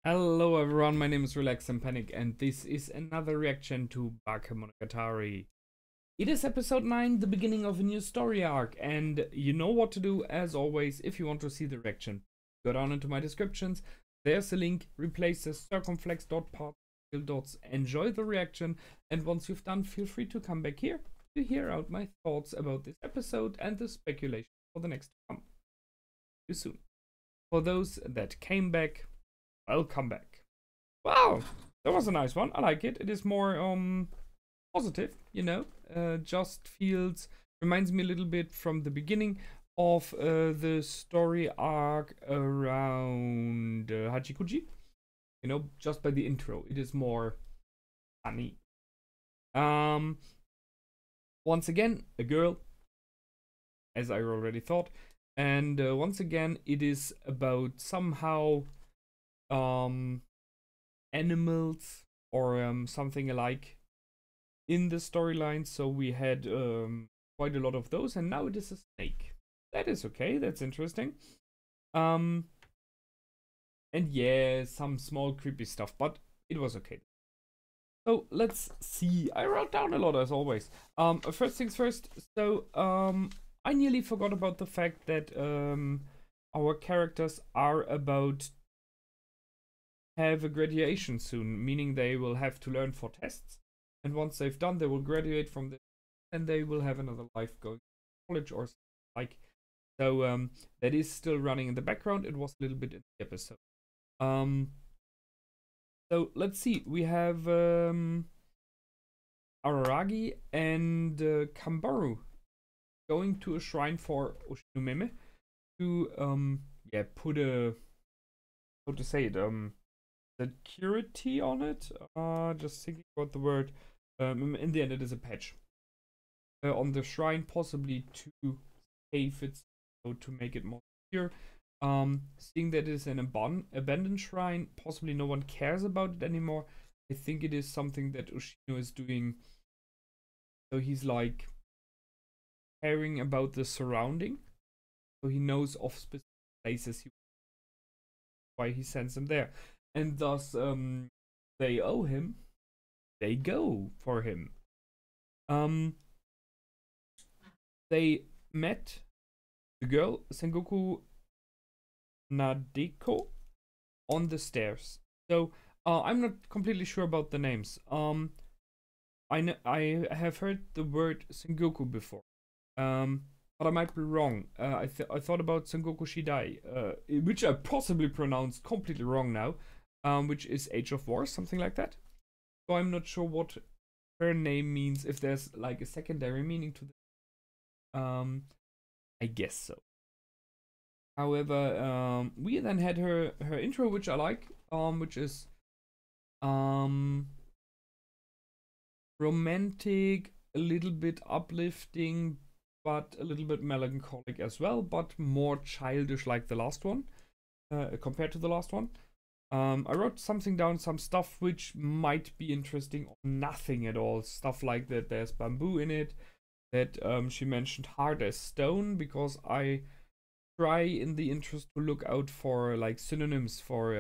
Hello everyone, my name is Relax and Panic and this is another reaction to Bakemonogatari. It is episode 9, the beginning of a new story arc, and you know what to do as always. If you want to see the reaction, go down into my descriptions, there's a link, replace the circumflex.particle dots, enjoy the reaction, and once you've done, feel free to come back here to hear out my thoughts about this episode and the speculation for the next to come. See you soon. For those that came back, welcome back. Wow, that was a nice one. I like it. It is more positive, you know. Just feels reminds me a little bit from the beginning of the story arc around Hachikuji. You know, just by the intro, it is more funny. Um, Once again, a girl, as I already thought, and once again, it is about somehow animals or something alike in the storyline. So we had quite a lot of those, and now it is a snake. That is okay. That's interesting. And yeah, some small creepy stuff, but it was okay. So let's see. I wrote down a lot as always. First things first. So I nearly forgot about the fact that our characters are about have a graduation soon, meaning they will have to learn for tests. And once they've done, they will graduate from this, and they will have another life going to college or something like. So that is still running in the background. It was a little bit in the episode. So let's see. We have Araragi and Kambaru going to a shrine for Oshinumeme to put a, how to say it, security on it. Just thinking about the word. In the end, it is a patch on the shrine, possibly to save it, so to make it more secure. Seeing that it is an abandoned shrine, possibly no one cares about it anymore. I think it is something that Ushino is doing. So he's like caring about the surrounding. So he knows of specific places why he sends them there. And thus they owe him. They go for him. They met the girl Sengoku Nadeko on the stairs. So I'm not completely sure about the names. I have heard the word Sengoku before, but I might be wrong. I thought about Sengoku Shidai, which I possibly pronounced completely wrong now, which is Age of War, something like that. So I'm not sure what her name means, if there's like a secondary meaning to this. I guess so. However, we then had her intro, which I like, which is romantic, a little bit uplifting, but a little bit melancholic as well, but more childish like the last one, compared to the last one. I wrote something down, some stuff which might be interesting or nothing at all. Stuff like that there's bamboo in it, that she mentioned hard as stone, because I try in the interest to look out for like synonyms for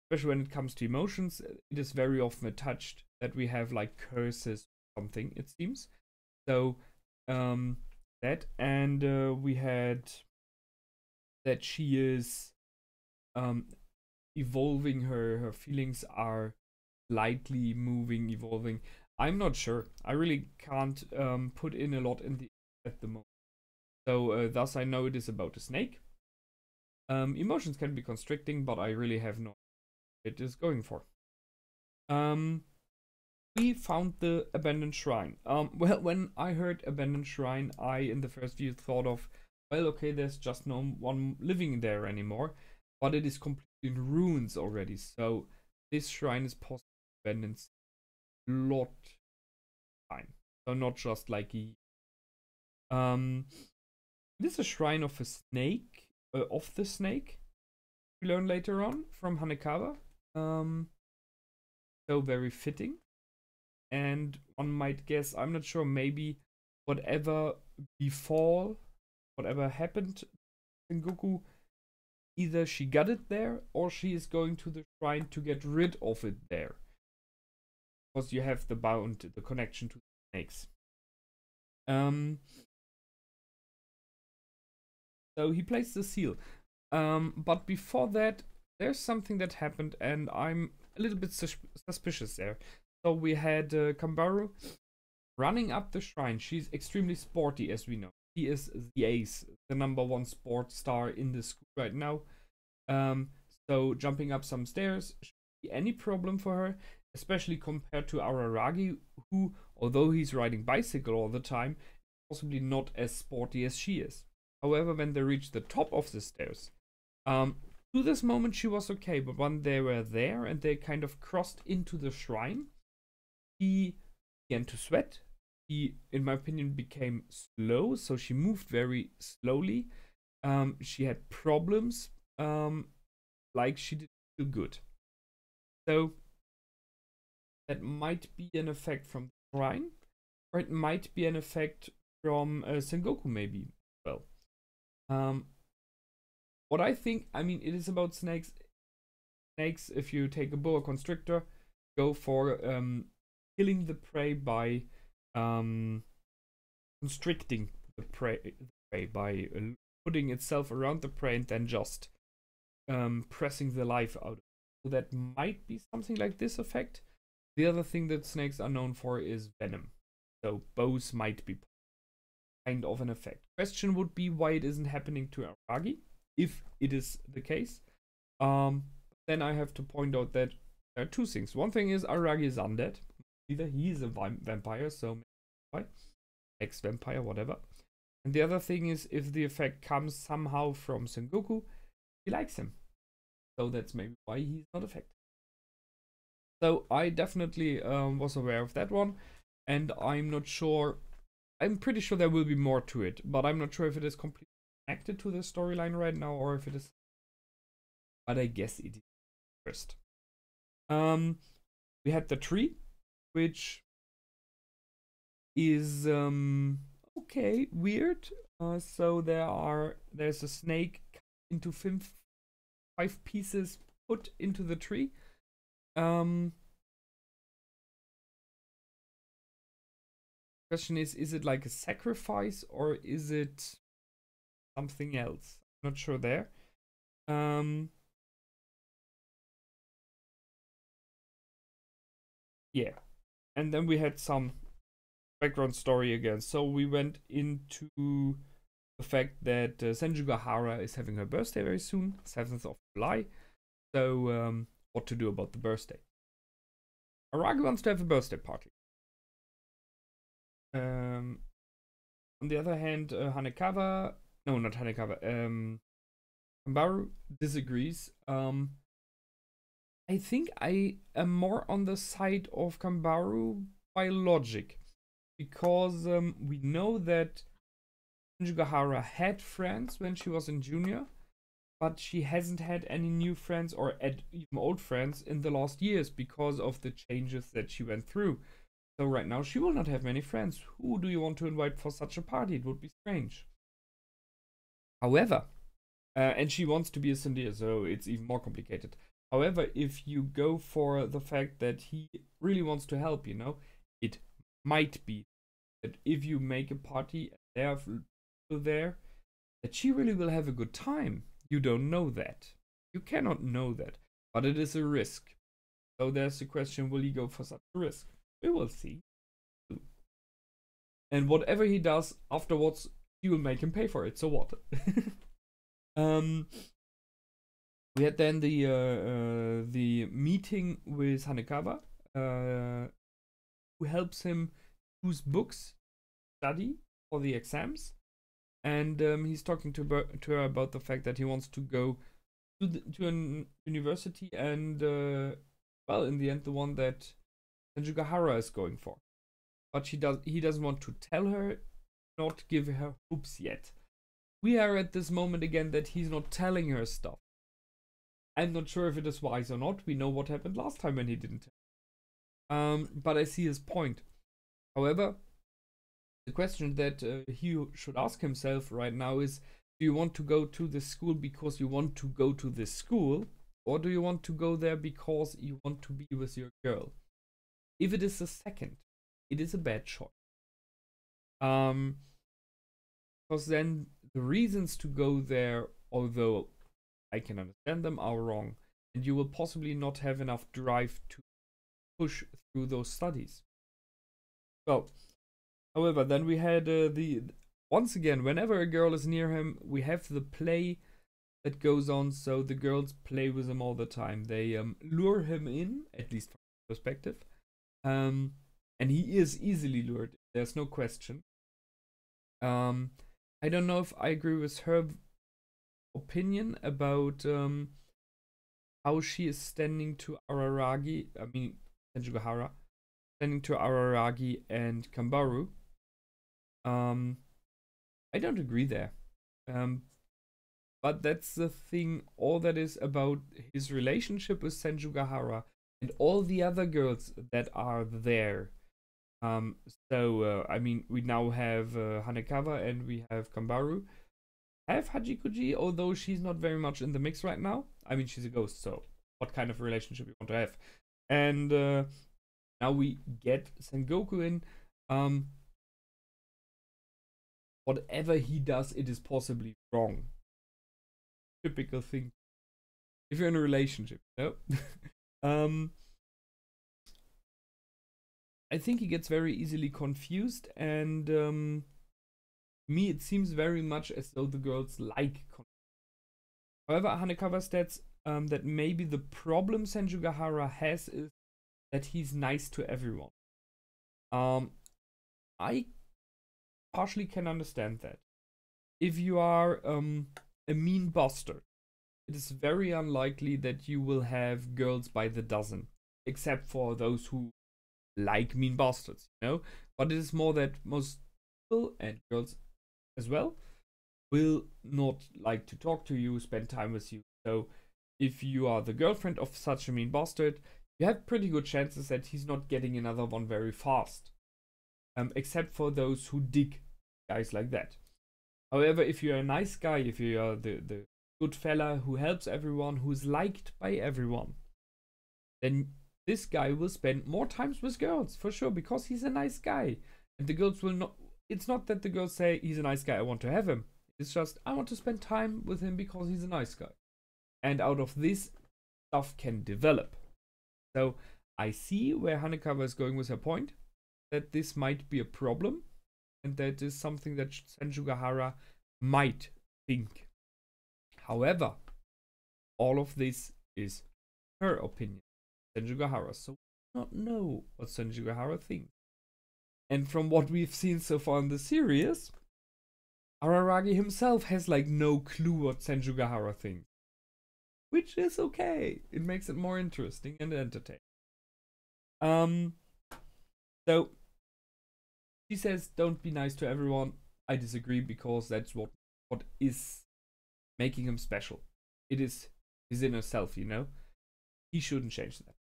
especially when it comes to emotions. It is very often attached that we have like curses or something, it seems. So that, and we had that she is evolving, her feelings are slightly moving, evolving. I'm not sure. I really can't put in a lot in the at the moment. So thus I know it is about a snake. Emotions can be constricting, but I really have no idea what it is going for. We found the abandoned shrine. Well, when I heard abandoned shrine, I in the first view thought of, well, okay, there's just no one living there anymore, but it is completely in ruins already. So this shrine is possibly abandoned a lot of time. So not just like a this is a shrine of a snake, of the snake. We learn later on from Hanekawa. So very fitting. And one might guess, I'm not sure, maybe whatever befall, whatever happened to Sengoku either she got it there or she is going to the shrine to get rid of it there. Because you have the connection to the snakes. So he placed the seal. But before that, there's something that happened, and I'm a little bit suspicious there. So we had Kambaru running up the shrine. She's extremely sporty, as we know. She is the ace, the #1 sports star in the school right now. So jumping up some stairs shouldn't be any problem for her, especially compared to Araragi, who, although he's riding bicycle all the time, possibly not as sporty as she is. However, when they reached the top of the stairs, to this moment she was okay, but when they were there and they kind of crossed into the shrine, he began to sweat. He, in my opinion, became slow, so she moved very slowly. She had problems, like she didn't feel good. So that might be an effect from the shrine, or it might be an effect from Sengoku, maybe. Well, what I think, I mean, it is about snakes. Snakes, if you take a boa constrictor, go for killing the prey by constricting the prey by putting itself around the prey and then just pressing the life out. So that might be something like this effect. The other thing that snakes are known for is venom. So both might be kind of an effect. Question would be why it isn't happening to Aragi, if it is the case. Then I have to point out that there are two things. One thing is Aragi is undead. Either he is a vampire, so maybe ex-vampire, whatever. And the other thing is if the effect comes somehow from Sengoku, he likes him. So that's maybe why he's not affected. So I definitely was aware of that one, and I'm not sure. I'm pretty sure there will be more to it, but I'm not sure if it is completely connected to the storyline right now or if it is. But I guess it is first. We had the tree, which is okay, weird. So there's a snake into 5 pieces put into the tree. Question is it like a sacrifice or is it something else? I'm not sure there. Yeah, and then we had some background story again. So we went into the fact that Senjugahara is having her birthday very soon, 7th of July. So what to do about the birthday? Aragi wants to have a birthday party. On the other hand, Kambaru disagrees. I think I am more on the side of Kambaru by logic, because we know that Senjugahara had friends when she was in junior, but she hasn't had any new friends or even old friends in the last years because of the changes that she went through. So right now she will not have many friends. Who do you want to invite for such a party? It would be strange. However, and she wants to be a Cindy, so it's even more complicated. However, if you go for the fact that he really wants to help, it might be that if you make a party and they are there, that she really will have a good time. You don't know that. You cannot know that. But it is a risk. So there's the question, will he go for such a risk? We will see. And whatever he does afterwards, he will make him pay for it. So what? We had then the meeting with Hanekawa, who helps him choose books, study for the exams, and he's talking to her about the fact that he wants to go to a university, and well, in the end, the one that Senjugahara is going for, but he doesn't want to tell her, not give her hopes yet. We are at this moment again that he's not telling her stuff. I'm not sure if it is wise or not. We know what happened last time when he didn't tell. But I see his point. However, the question that he should ask himself right now is, Do you want to go to this school because you want to go to this school? Or do you want to go there because you want to be with your girl? If it is the second, it is a bad choice. Because then the reasons to go there, although I can understand them, are wrong. And you will possibly not have enough drive to push through those studies. Well, however, then we had once again, whenever a girl is near him, we have the play that goes on. So the girls play with him all the time. They lure him in, at least from his perspective. And he is easily lured. There's no question. I don't know if I agree with her opinion about how she is standing to Araragi. I mean, Senjugahara. Standing to Araragi and Kambaru. I don't agree there. But that's the thing, all that is about his relationship with Senjugahara and all the other girls that are there. I mean, we now have Hanekawa and we have Kambaru. Have Hachikuji, although she's not very much in the mix right now. I mean, she's a ghost, so what kind of relationship you want to have? And now we get Sengoku in. Whatever he does, it is possibly wrong. Typical thing. If you're in a relationship, no? I think he gets very easily confused, and me, it seems very much as though the girls like confused. However, Hanekawa states that maybe the problem Senjugahara has is that he's nice to everyone. I partially can understand that. If you are a mean bastard, it is very unlikely that you will have girls by the dozen, except for those who like mean bastards, you know? But it is more that most people, and girls as well, will not like to talk to you, spend time with you. So if you are the girlfriend of such a mean bastard, you have pretty good chances that he's not getting another one very fast. Except for those who dig guys like that. However, if you're a nice guy, if you are the good fella who helps everyone, who's liked by everyone, then this guy will spend more times with girls, for sure, because he's a nice guy. And the girls will not, it's not that the girls say, he's a nice guy, I want to have him. It's just, I want to spend time with him because he's a nice guy. And out of this, stuff can develop. So, I see where Hanekawa is going with her point, that this might be a problem, and that is something that Senjugahara might think. However, all of this is her opinion, Senjugahara, so we do not know what Senjugahara thinks. And from what we've seen so far in the series, Araragi himself has like no clue what Senjugahara thinks. Which is okay. It makes it more interesting and entertaining. So she says, don't be nice to everyone. I disagree, because that's what is making him special. It is his inner self, you know? He shouldn't change that.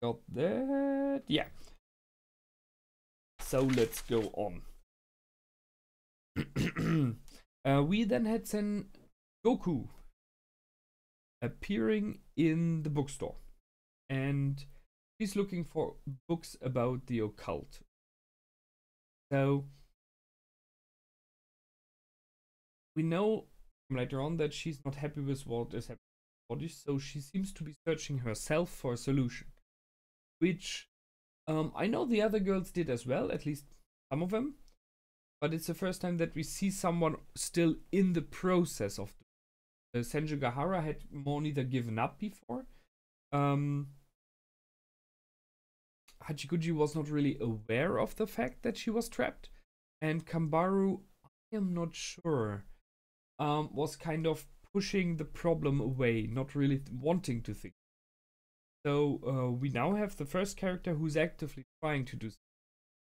Got that? Yeah. So let's go on. We then had Sengoku appearing in the bookstore, and she's looking for books about the occult. So we know from later on that she's not happy with what is happening, so she seems to be searching herself for a solution, which I know the other girls did as well, at least some of them, but it's the first time that we see someone still in the process of Senjugahara had more or neither given up before. Hachikuji was not really aware of the fact that she was trapped, and Kambaru, I am not sure, was kind of pushing the problem away, not really wanting to think. So we now have the first character who's actively trying to do something,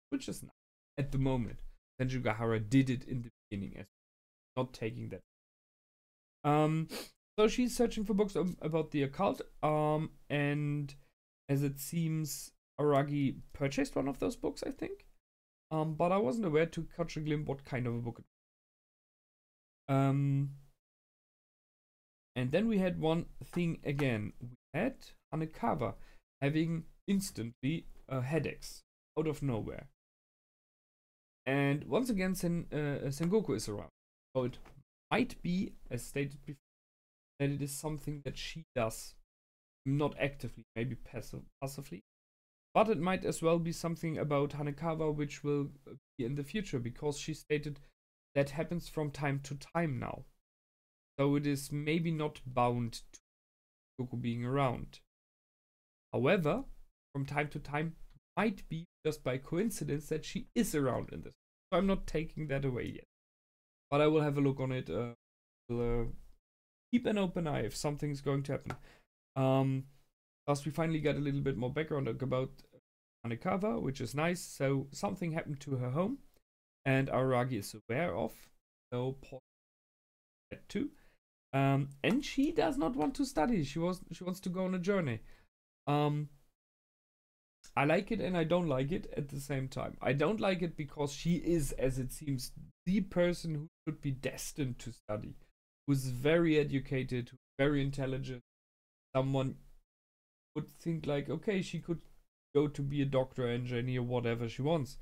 which is nice at the moment. Senjugahara did it in the beginning, as not taking that. So she's searching for books about the occult, and as it seems, Aragi purchased one of those books, I think. but I wasn't aware to catch a glimpse what kind of a book it was. And then we had one thing again. We had Hanekawa having instantly headaches out of nowhere. And once again, Sengoku is around. So it might be, as stated before, that it is something that she does, not actively, maybe passively. But it might as well be something about Hanekawa which will be in the future, because she stated that happens from time to time now. So it is maybe not bound to Goku being around. However, from time to time, might be just by coincidence that she is around in this. So I'm not taking that away yet. But I will have a look on it. Will keep an open eye if something's going to happen. Plus, we finally got a little bit more background about Hanekawa, which is nice. So something happened to her home, and Araragi is aware of. So that too. And she does not want to study. She wants to go on a journey. I like it and I don't like it at the same time. I don't like it because she is, as it seems, the person who should be destined to study, who's very educated, very intelligent. Someone would think like, okay, she could go to be a doctor, engineer, whatever she wants.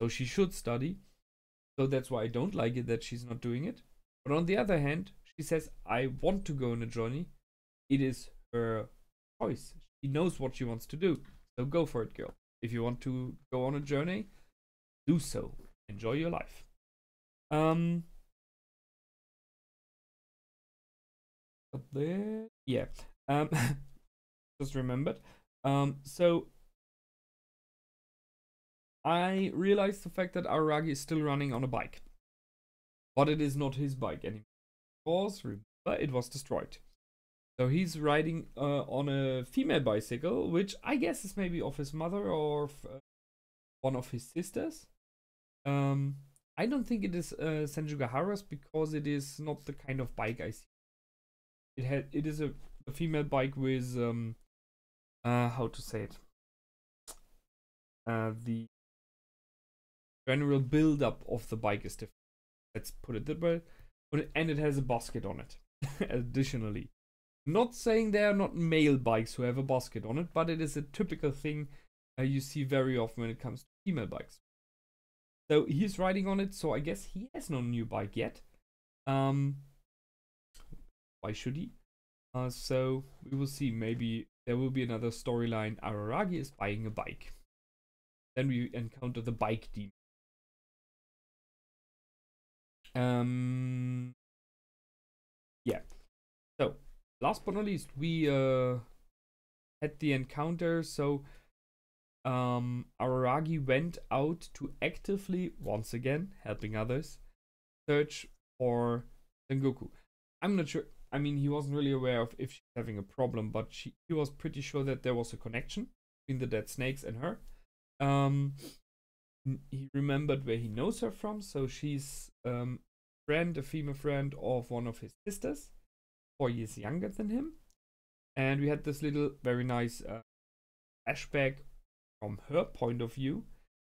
So she should study. So that's why I don't like it that she's not doing it. But on the other hand, she says, I want to go on a journey. It is her choice. She knows what she wants to do. So go for it, girl. If you want to go on a journey, do so. Enjoy your life. Up there. Yeah. Just remembered. So I realized the fact that Araragi is still running on a bike. But it is not his bike anymore. Remember, it was destroyed. So he's riding on a female bicycle, which I guess is maybe of his mother or one of his sisters. I don't think it is Senjugahara's, because it is not the kind of bike I see. It is a female bike with how to say it? The general build-up of the bike is different. Let's put it that way. And it has a basket on it, additionally. Not saying there are not male bikes who have a basket on it, but it is a typical thing you see very often when it comes to female bikes. So he's riding on it, so I guess he has no new bike yet. Why should he? So we will see. Maybe there will be another storyline. Araragi is buying a bike. Then we encounter the bike demon. Yeah. So last but not least, we had the encounter. So Araragi went out to actively, once again, helping others, search for Sengoku. I'm not sure. I mean, he wasn't really aware of if she's having a problem, but he was pretty sure that there was a connection between the dead snakes and her. He remembered where he knows her from, so she's a female friend of one of his sisters, 4 years younger than him. And we had this little very nice flashback from her point of view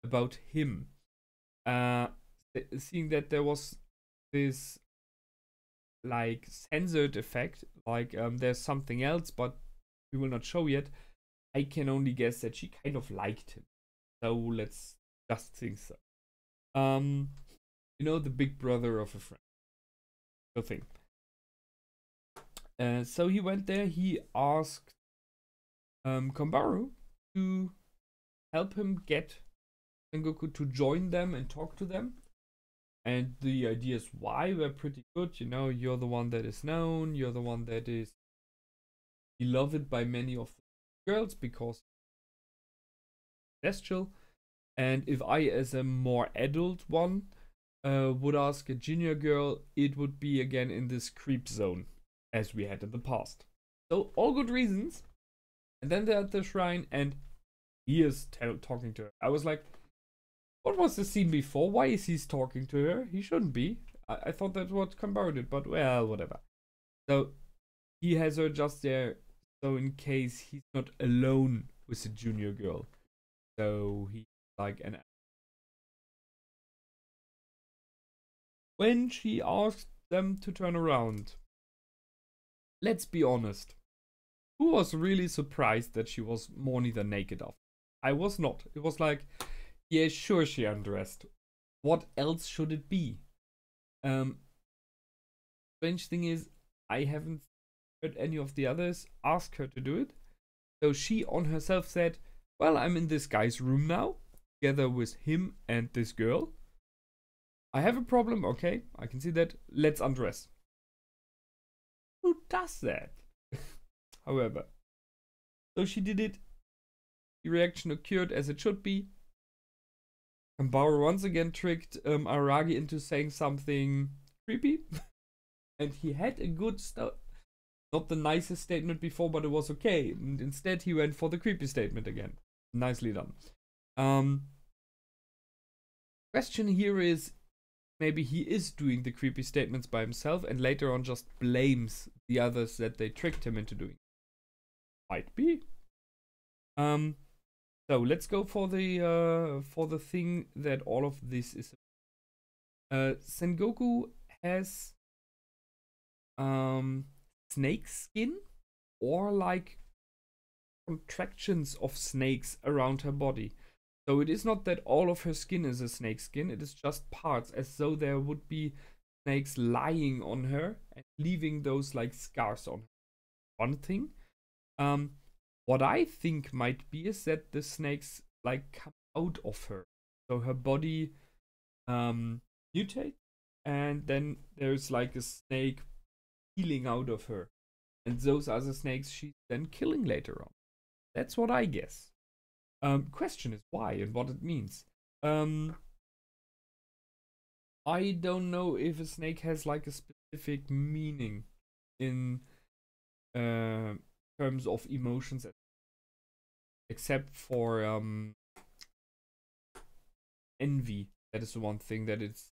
about him. Seeing that there was this like censored effect, like there's something else, but we will not show yet. I can only guess that she kind of liked him. So let's just think so. You know, the big brother of a friend. The thing. So he went there. He asked Kombaru to help him get Sengoku to join them and talk to them. And the ideas why were pretty good. You know, you're the one that is known. You're the one that is beloved by many of the girls because celestial. And if I, as a more adult one, would ask a junior girl, it would be again in this creep zone as we had in the past. So all good reasons. And then they're at the shrine and he is talking to her. I was like, what was the scene before? Why is he talking to her? He shouldn't be. I thought that's what Kombaru did, but well, whatever. So he has her just there, so in case he's not alone with the junior girl. So he's like an when she asked them to turn around. Let's be honest. Who was really surprised that she was more neither naked after? I was not. It was like, yeah, sure, she undressed. What else should it be? Strange thing is, I haven't heard any of the others ask her to do it. So she on herself said, well, I'm in this guy's room now, together with him and this girl. I have a problem, okay, I can see that. Let's undress. Who does that? However, so she did it. The reaction occurred as it should be. Kambaro once again tricked Aragi into saying something creepy. And he had a good not the nicest statement before, but it was okay. And instead he went for the creepy statement again. Nicely done. Question here is, maybe he is doing the creepy statements by himself and later on just blames the others that they tricked him into doing it. Might be. So let's go for the thing that all of this is. Sengoku has snake skin, or like contractions of snakes around her body. So it is not that all of her skin is a snake skin, it is just parts, as though there would be snakes lying on her and leaving those like scars on her. One thing. What I think might be is that the snakes like come out of her. So her body mutates, and then there's like a snake peeling out of her. And those are the snakes she's then killing later on. That's what I guess. Question is why and what it means. I don't know if a snake has like a specific meaning in terms of emotions, except for envy. That is the one thing that it's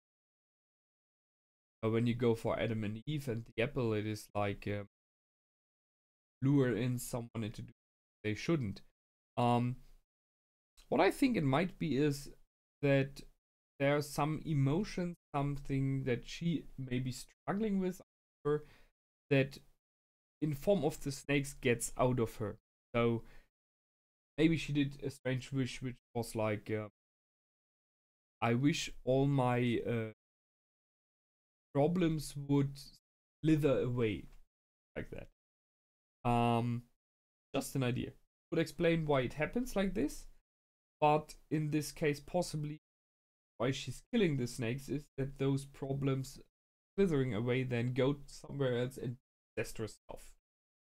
when you go for Adam and Eve and the apple, it is like lure in someone into doing they shouldn't. What I think it might be is that there are some emotions, something that she may be struggling with, that in form of the snakes gets out of her. So maybe she did a strange wish, which was like, I wish all my problems would slither away, like that. Just an idea. Would explain why it happens like this, but in this case, possibly why she's killing the snakes is that those problems slithering away then go somewhere else and test herself.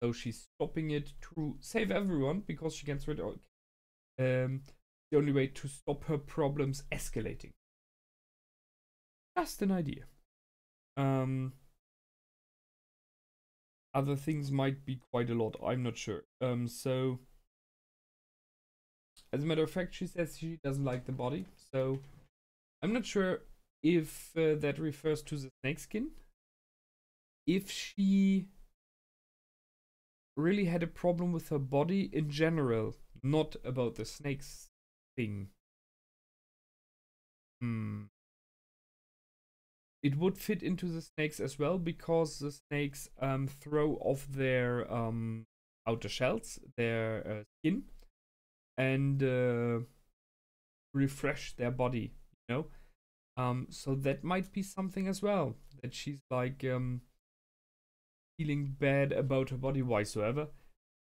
So she's stopping it to save everyone because she gets rid of the only way to stop her problems escalating. Just an idea. Other things might be quite a lot, I'm not sure. So as a matter of fact, she says she doesn't like the body, so I'm not sure if that refers to the snakeskin. If she really had a problem with her body in general, not about the snakes thing. It would fit into the snakes as well, because the snakes throw off their outer shells, their skin, and refresh their body, you know. So that might be something as well, that she's like feeling bad about her body whatsoever,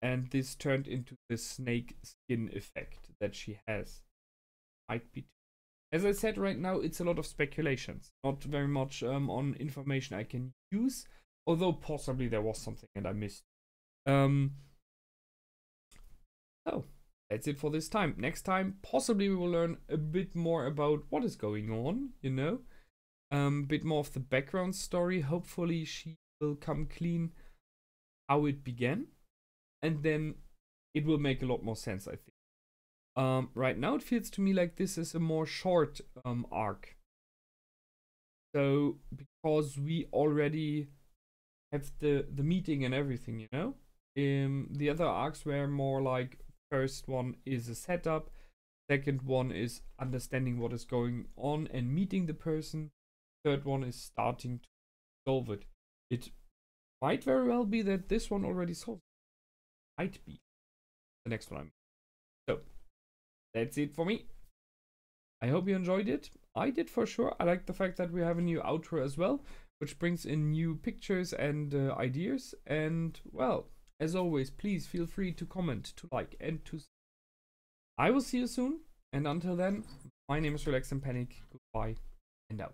and this turned into the snake skin effect that she has. Might be. As I said, right now it's a lot of speculations, not very much on information I can use, although possibly there was something and I missed. So that's it for this time. Next time, possibly we will learn a bit more about what is going on, you know, a bit more of the background story. Hopefully she will come clean how it began, and then it will make a lot more sense, I think. Right now it feels to me like this is a more short arc. So because we already have the meeting and everything, you know. The other arcs were more like, first one is a setup, second one is understanding what is going on and meeting the person, third one is starting to solve it. It might very well be that this one already solved it. Might be the next one. So that's it for me. I hope you enjoyed it. I did for sure. I like the fact that we have a new outro as well, which brings in new pictures and ideas. And well, as always, please feel free to comment, to like, and to. I will see you soon. And until then, my name is Relax and Panic. Goodbye and out.